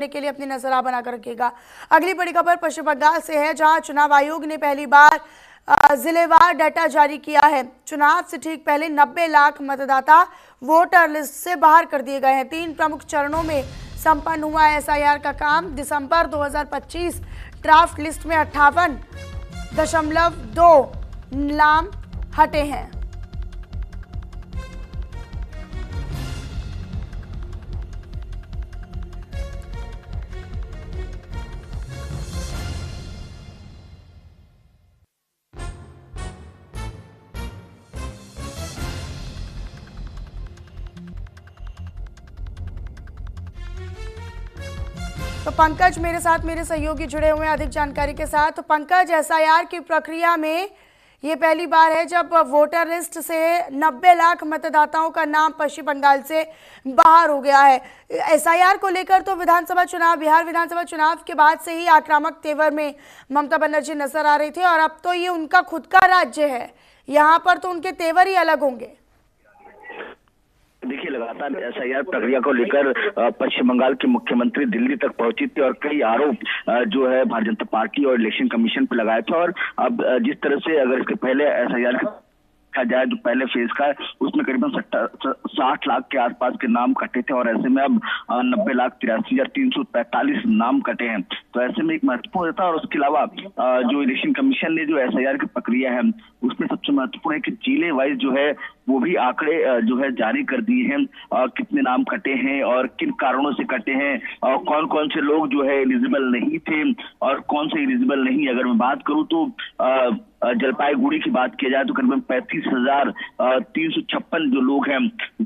के लिए अपनी नजर बनाकर रखिएगा। अगली बड़ी खबर पश्चिम बंगाल से है, जहां चुनाव आयोग ने पहली बार जिलेवार डाटा जारी किया है। चुनाव से ठीक पहले 90 लाख मतदाता वोटर लिस्ट से बाहर कर दिए गए हैं। 3 प्रमुख चरणों में संपन्न हुआ एसआईआर का काम। दिसंबर 2025 ड्राफ्ट लिस्ट में 58.2 नाम हटे हैं। तो पंकज मेरे साथ मेरे सहयोगी जुड़े हुए हैं अधिक जानकारी के साथ। तो पंकज, एसआईआर की प्रक्रिया में ये पहली बार है जब वोटर लिस्ट से 90 लाख मतदाताओं का नाम पश्चिम बंगाल से बाहर हो गया है। एसआईआर को लेकर तो बिहार विधानसभा चुनाव के बाद से ही आक्रामक तेवर में ममता बनर्जी नजर आ रही थी, और अब तो ये उनका खुद का राज्य है, यहाँ पर तो उनके तेवर ही अलग होंगे। देखिए, लगातार एसआईआर प्रक्रिया को लेकर पश्चिम बंगाल के मुख्यमंत्री दिल्ली तक पहुंची थी और कई आरोप जो है भारतीय जनता पार्टी और इलेक्शन कमीशन पर लगाए थे। और अब जिस तरह से अगर इसके पहले एसआईआर का जाए जो पहले फेज का है उसमें करीबन 60 लाख के आसपास के नाम कटे थे, और ऐसे में अब 90,83,345 नाम कटे हैं। तो ऐसे में एक महत्वपूर्ण था। और उसके अलावा जो इलेक्शन कमीशन ने जो एसआईआर की प्रक्रिया है उसमें सबसे महत्वपूर्ण है कि जिले वाइज जो है वो भी आंकड़े जो है जारी कर दिए हैं, कितने नाम कटे हैं और किन कारणों से कटे हैं, और कौन कौन से लोग जो है एलिजिबल नहीं थे और कौन से एलिजिबल नहीं। अगर मैं बात करूं तो जलपाईगुड़ी की बात किया जाए तो करीबन 35,356 जो लोग हैं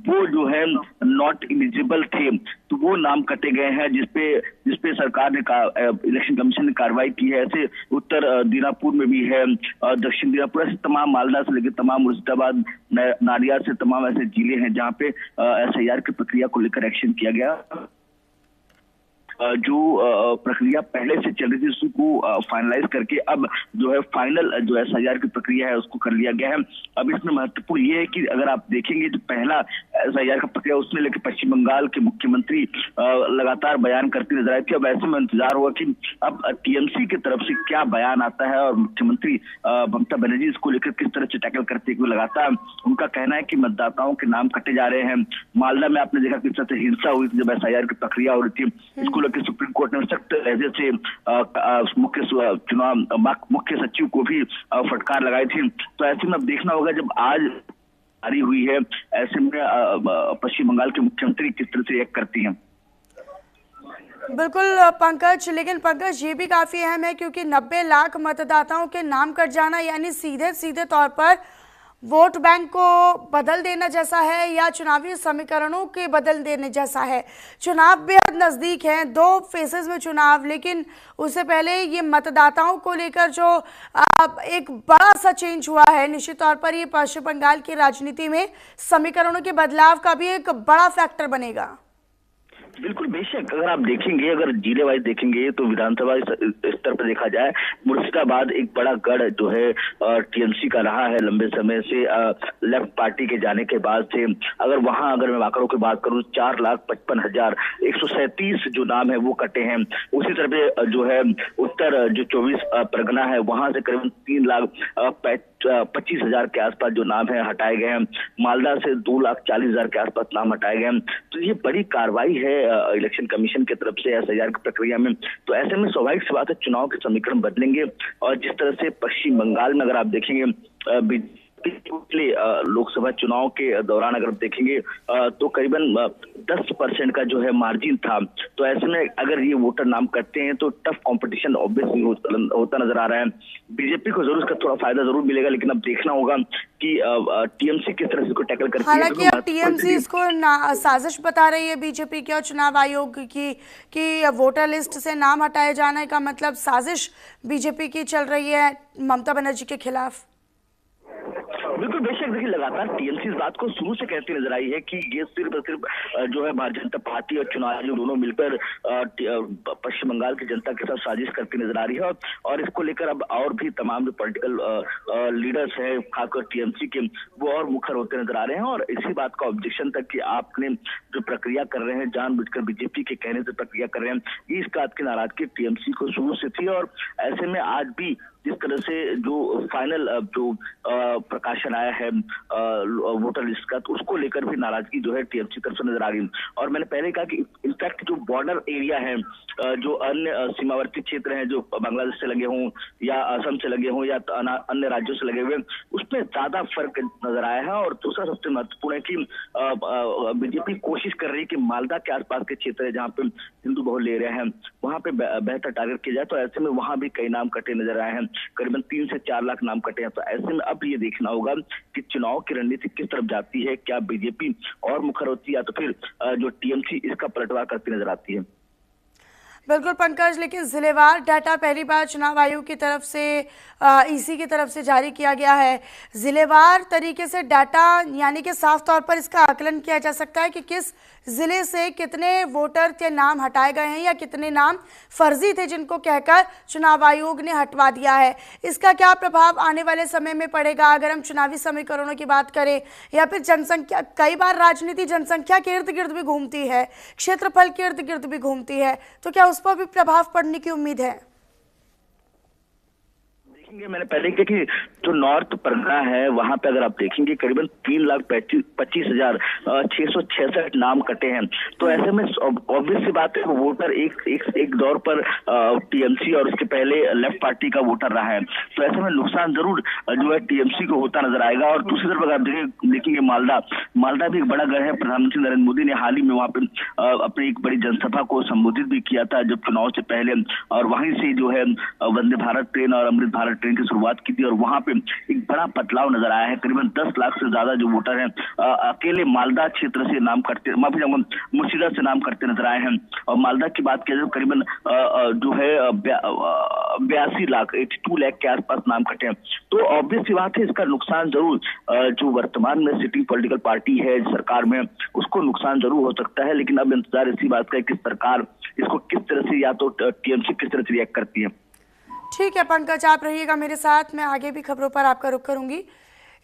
वो जो है नॉट एलिजिबल थे, तो वो नाम कटे गए हैं जिसपे सरकार ने इलेक्शन कमीशन ने कार्रवाई की है। ऐसे उत्तर दीनापुर में भी है, दक्षिण दीनापुर से तमाम, मालदा से लेकर तमाम, मुर्शिदाबाद, नाडिया से तमाम ऐसे जिले हैं जहां पे एसआईआर की प्रक्रिया को लेकर एक्शन किया गया। जो प्रक्रिया पहले से चल रही थी उसको फाइनलाइज करके अब जो है फाइनल जो एसआईआर की प्रक्रिया है उसको कर लिया गया है। अब इसमें महत्वपूर्ण ये है कि अगर आप देखेंगे जो पहला एसआईआर का प्रक्रिया उसने लेकर पश्चिम बंगाल के मुख्यमंत्री लगातार बयान करती नजर आई थी। अब ऐसे में इंतजार हुआ कि अब टीएमसी की तरफ से क्या बयान आता है और मुख्यमंत्री ममता बनर्जी इसको लेकर किस तरह से टैकल करते हुए लगातार उनका कहना है कि मतदाताओं के नाम कटे जा रहे हैं। मालदा में आपने देखा किस तरह से हिंसा हुई थी जब एसआईआर की प्रक्रिया हो रही थी, इसको लेकर सुप्रीम कोर्ट ने सख्त लहजे से मुख्य सचिव को भी फटकार लगाई थी। तो ऐसे में अब देखना होगा जब आज जारी हुई है, ऐसे में पश्चिम बंगाल के मुख्यमंत्री किस तरह से रिएक्ट करती हैं। बिल्कुल पंकज, लेकिन पंकज ये भी काफी अहम है क्योंकि 90 लाख मतदाताओं के नाम कट जाना यानी सीधे तौर पर वोट बैंक को बदल देना जैसा है या चुनावी समीकरणों के बदल देने जैसा है। चुनाव बेहद नज़दीक है, 2 फेजेस में चुनाव, लेकिन उससे पहले ये मतदाताओं को लेकर जो एक बड़ा सा चेंज हुआ है, निश्चित तौर पर ये पश्चिम बंगाल की राजनीति में समीकरणों के बदलाव का भी एक बड़ा फैक्टर बनेगा। बिल्कुल, बेशक अगर आप देखेंगे, अगर जिले वाइज देखेंगे तो विधानसभा स्तर पर देखा जाए मुर्शिदाबाद एक बड़ा गढ़ जो है टीएमसी का रहा है लंबे समय से, लेफ्ट पार्टी के जाने के बाद से। अगर वहां अगर मैं आंकड़ों की बात करूं 4,55,137 जो नाम है वो कटे हैं। उसी तरह जो है उत्तर जो 24 परगना है वहां से करीबन 3,25,000 के आसपास जो नाम है हटाए गए हैं। मालदा से 2,40,000 के आसपास नाम हटाए गए हैं। तो ये बड़ी कार्रवाई है इलेक्शन कमीशन की तरफ से एसआईआर की प्रक्रिया में। तो ऐसे में स्वाभाविक सी बात है चुनाव के समीकरण बदलेंगे, और जिस तरह से पश्चिम बंगाल में अगर आप देखेंगे पिछले लोकसभा चुनाव के दौरान अगर देखेंगे तो करीबन 10% का जो है मार्जिन था। तो ऐसे में अगर ये वोटर नाम करते हैं तो टफ कंपटीशन ऑब्वियसली होता नजर आ रहा है। बीजेपी को जरूर इसका थोड़ा फायदा जरूर मिलेगा, लेकिन अब देखना होगा कि टीएमसी किस तरह से इसको टैकल करती है। हालांकि अब टीएमसी इसको साजिश बता रही है बीजेपी की और चुनाव आयोग की कि वोटर लिस्ट से नाम हटाए जाने का मतलब साजिश बीजेपी की चल रही है ममता बनर्जी के खिलाफ। बिल्कुल बेशक बेशक देखिए, लगातार टीएमसी इस बात को शुरू से कहती नजर आई है कि ये सिर्फ जो है भारतीय जनता पार्टी और चुनाव आयोग दोनों मिलकर पश्चिम बंगाल की जनता के साथ साजिश करती नजर आ रही है, और इसको लेकर अब और भी तमाम जो पॉलिटिकल लीडर्स हैं खासकर टीएमसी के, वो और मुखर होते नजर आ रहे हैं। और इसी बात का ऑब्जेक्शन तक कि आपने जो प्रक्रिया कर रहे हैं जानबूझकर बीजेपी के कहने से प्रक्रिया कर रहे हैं, ये इस बात की नाराजगी टीएमसी को शुरू से थी। और ऐसे में आज भी जिस तरह से जो फाइनल जो प्रकाशन आया है वोटर लिस्ट का, तो उसको लेकर भी नाराजगी जो है टीएमसी तरफ से नजर आ रही। और मैंने पहले कहा कि इनफैक्ट जो बॉर्डर एरिया है, जो अन्य सीमावर्ती क्षेत्र हैं जो बांग्लादेश से लगे हों या असम से लगे हों या अन्य राज्यों से लगे हुए, उसमें ज्यादा फर्क नजर आया है। और दूसरा सबसे महत्वपूर्ण है कि बीजेपी कोशिश कर रही है कि मालदा के आसपास के क्षेत्र है जहाँ पे हिंदू बहुल एरिया है, वहां पे बेहतर टारगेट किया जाए। तो ऐसे में वहां भी कई नाम कटे नजर आए हैं, करीबन 3 से 4 लाख नाम कटे हैं। तो ऐसे में अब ये देखना होगा कि चुनाव की रणनीति किस तरफ जाती है, क्या बीजेपी और मुखर होती है या तो फिर जो टीएमसी इसका पलटवार करती नजर आती है। बिल्कुल पंकज, लेकिन जिलेवार डाटा पहली बार चुनाव आयोग की तरफ से ईसी की तरफ से जारी किया गया है। जिलेवार तरीके से डाटा यानी कि साफ तौर पर इसका आकलन किया जा सकता है कि किस जिले से कितने वोटर के नाम हटाए गए हैं या कितने नाम फर्जी थे जिनको कहकर चुनाव आयोग ने हटवा दिया है। इसका क्या प्रभाव आने वाले समय में पड़ेगा अगर हम चुनावी समीकरणों की बात करें, या फिर जनसंख्या, कई बार राजनीति जनसंख्या के इर्द गिर्द भी घूमती है, क्षेत्रफल के इर्द गिर्द भी घूमती है, तो क्या उस पर भी प्रभाव पड़ने की उम्मीद है? मैंने पहले कहा कि जो नॉर्थ परगना है वहां पे अगर आप देखेंगे करीबन 3,25,666 नाम कटे हैं। तो ऐसे में ऑब्वियस सी बात है वोटर एक दौर पर टीएमसी और उसके पहले लेफ्ट पार्टी का वोटर रहा है। तो ऐसे में नुकसान जरूर जो है टीएमसी को होता नजर आएगा। और दूसरी तरफ अगर आप देखेंगे मालदा भी एक बड़ा गढ़ है। प्रधानमंत्री नरेंद्र मोदी ने हाल ही में वहां पे अपनी एक बड़ी जनसभा को संबोधित भी किया था जब चुनाव से पहले, और वहीं से जो है वंदे भारत ट्रेन और अमृत भारत ट्रेन की शुरुआत की थी। और वहां पे एक बड़ा बदलाव नजर आया है, करीबन 10 लाख से ज्यादा जो वोटर हैं अकेले मालदा क्षेत्र से नाम करते, माफी चाहूंगा मुर्शिदा से नाम करते नजर आए हैं। और मालदा की बात किया जाए करीबन जो है 82 लाख 82 लाख के आसपास नाम कटे हैं। तो ऑब्वियस सी बात है इसका नुकसान जरूर जो वर्तमान में सिटिंग पॉलिटिकल पार्टी है सरकार में, उसको नुकसान जरूर हो सकता है। लेकिन अब इंतजार इसी बात का है कि सरकार इसको किस तरह से, या तो टीएमसी किस तरह से रिएक्ट करती है। ठीक है पंकज, आप रहिएगा मेरे साथ, मैं आगे भी खबरों पर आपका रुख करूंगी।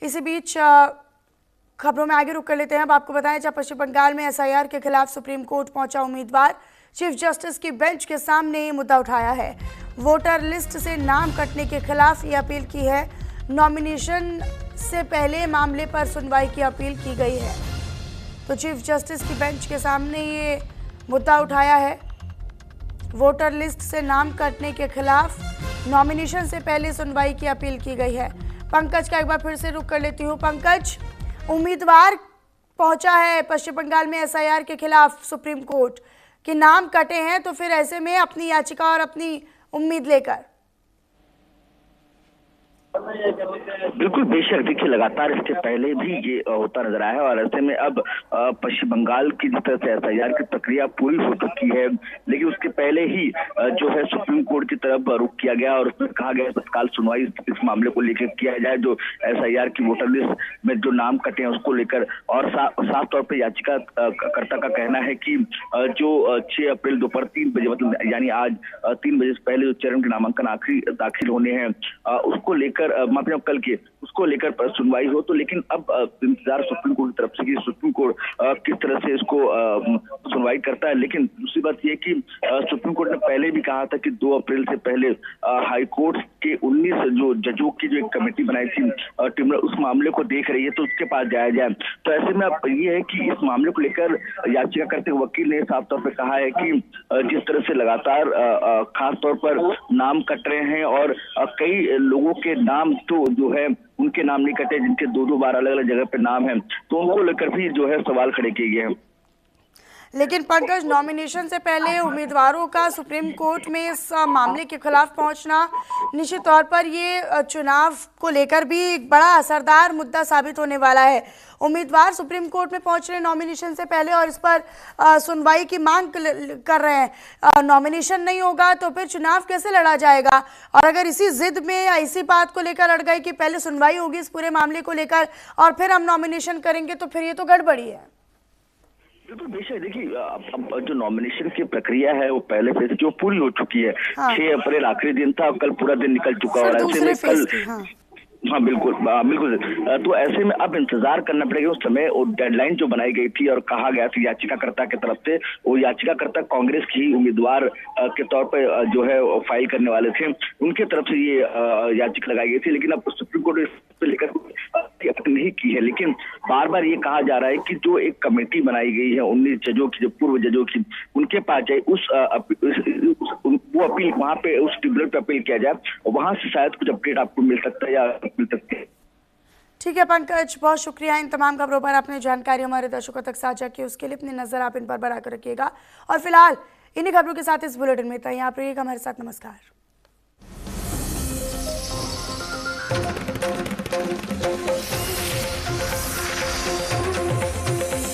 इसी बीच खबरों में आगे रुख कर लेते हैं। अब आपको बताएं, जब पश्चिम बंगाल में एसआईआर के खिलाफ सुप्रीम कोर्ट पहुंचा उम्मीदवार, चीफ जस्टिस की बेंच के सामने ये मुद्दा उठाया है। वोटर लिस्ट से नाम कटने के खिलाफ ये अपील की है। नॉमिनेशन से पहले मामले पर सुनवाई की अपील की गई है। तो चीफ जस्टिस की बेंच के सामने ये मुद्दा उठाया है। वोटर लिस्ट से नाम कटने के खिलाफ नॉमिनेशन से पहले सुनवाई की अपील की गई है। पंकज का एक बार फिर से रुख कर लेती हूँ। पंकज, उम्मीदवार पहुंचा है पश्चिम बंगाल में एसआईआर के खिलाफ सुप्रीम कोर्ट के नाम कटे हैं, तो फिर ऐसे में अपनी याचिका और अपनी उम्मीद लेकर बिल्कुल बेशक देखिए, लगातार इसके पहले भी ये होता नजर आया है। और ऐसे में अब पश्चिम बंगाल की जिस तरह से एसआईआर की प्रक्रिया पूरी हो चुकी है, लेकिन उसके पहले ही जो है सुप्रीम कोर्ट की तरफ रुख किया गया और उसमें कहा गया तत्काल सुनवाई इस मामले को लेकर किया जाए, जो एसआईआर की वोटर लिस्ट में जो नाम कटे हैं उसको लेकर। और साफ तौर पर याचिका कर्ता का कहना है कि जो 6 अप्रैल दोपहर 3 बजे, मतलब यानी आज 3 बजे से पहले जो चरण के नामांकन आखिरी दाखिल होने हैं उसको लेकर माफी कल के उसको लेकर सुनवाई हो। तो लेकिन अब इंतजार सुप्रीम कोर्ट की तरफ से कि सुप्रीम कोर्ट किस तरह से इसको सुनवाई करता है। लेकिन दूसरी बात यह कि सुप्रीम कोर्ट ने पहले भी कहा था कि 2 अप्रैल से पहले हाई कोर्ट के 19 जो जजों की जो एक कमेटी बनाई थी ट्रिब्यूनल, उस मामले को देख रही है, तो उसके पास जाया जाए। तो ऐसे में अब ये है कि इस मामले को लेकर याचिका करते वकील ने साफ तौर पर कहा है कि जिस तरह से लगातार खास तौर पर नाम कट रहे हैं और कई लोगों के नाम तो जो है उनके नाम नहीं कटे जिनके 2-2 बार अलग अलग जगह पे नाम है, तो उनको लेकर भी जो है सवाल खड़े किए गए हैं। लेकिन पंकज, नॉमिनेशन से पहले उम्मीदवारों का सुप्रीम कोर्ट में इस मामले के खिलाफ पहुंचना निश्चित तौर पर ये चुनाव को लेकर भी एक बड़ा असरदार मुद्दा साबित होने वाला है। उम्मीदवार सुप्रीम कोर्ट में पहुंच रहे हैं नॉमिनेशन से पहले और इस पर सुनवाई की मांग कर रहे हैं। नॉमिनेशन नहीं होगा तो फिर चुनाव कैसे लड़ा जाएगा? और अगर इसी जिद में या इसी बात को लेकर अड़ गए कि पहले सुनवाई होगी इस पूरे मामले को लेकर और फिर हम नॉमिनेशन करेंगे, तो फिर ये तो गड़बड़ी है। बिल्कुल बेशक, देखिए अब जो नॉमिनेशन की प्रक्रिया है वो पहले फेज की वो पूरी हो चुकी है। हाँ। 6 अप्रैल आखिरी दिन था, कल पूरा दिन निकल चुका और ऐसे में कल हाँ बिल्कुल बिल्कुल। तो ऐसे में अब इंतजार करना पड़ेगा। उस समय वो डेडलाइन जो बनाई गई थी और कहा गया था याचिकाकर्ता की तरफ से, वो याचिकाकर्ता कांग्रेस की उम्मीदवार के तौर पर जो है फाइल करने वाले थे, उनके तरफ से ये याचिका लगाई गई थी। लेकिन अब सुप्रीम कोर्ट इस लेकर नहीं की है। लेकिन बार बार ये कहा जा रहा है कि जो एक कमेटी बनाई गई है 19 जजों की, जो पूर्व जजों की, उनके पास जाए वो अपील वहां पे उस ट्रिब्यूनल पे अपील किया जाए और वहां से शायद कुछ अपडेट आपको मिल सकता है या मिल सकती है। ठीक है पंकज, बहुत शुक्रिया इन तमाम खबरों पर आपने जानकारी हमारे दर्शकों तक साझा की, उसके लिए अपनी नजर आप इन पर बनाकर रखिएगा। और फिलहाल इन्हीं खबरों के साथ इस बुलेटिन में इतना ही। आप रहिएगा हमारे साथ। नमस्कार।